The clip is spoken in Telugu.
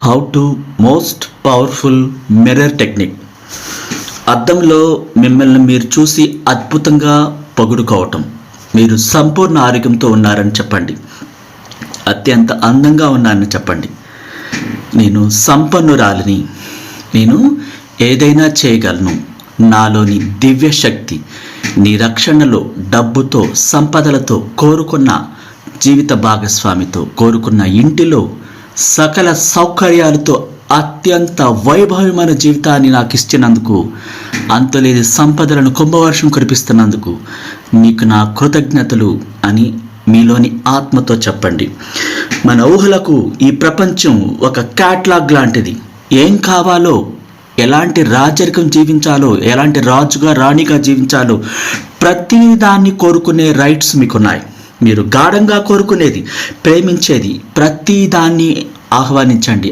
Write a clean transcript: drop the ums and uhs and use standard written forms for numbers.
How to most powerful mirror technique. అద్దంలో మిమ్మల్ని మీరు చూసి అద్భుతంగా పొగుడుకోవటం. మీరు సంపూర్ణ ఆరోగ్యంతో ఉన్నారని చెప్పండి. అత్యంత అందంగా ఉన్నానని చెప్పండి. నేను సంపన్నురాలిని, నేను ఏదైనా చేయగలను, నాలోని దివ్య శక్తి నీ రక్షణలో డబ్బుతో, సంపదలతో, కోరుకున్న జీవిత భాగస్వామితో, కోరుకున్న ఇంటిలో సకల సౌకర్యాలతో అత్యంత వైభవమైన జీవితాన్ని నాకు ఇచ్చినందుకు, అంతులేని సంపదలను కుంభవర్షం కురిపిస్తున్నందుకు నీకు నా కృతజ్ఞతలు అని మీలోని ఆత్మతో చెప్పండి. మన ఊహలకు ఈ ప్రపంచం ఒక క్యాట్లాగ్ లాంటిది. ఏం కావాలో, ఎలాంటి రాజరికం జీవించాలో, ఎలాంటి రాజుగా రాణిగా జీవించాలో ప్రతి దాన్ని కోరుకునే రైట్స్ మీకున్నాయి. మీరు గాఢంగా కోరుకునేది, ప్రేమించేది ప్రతి దాన్ని ఆహ్వానించండి.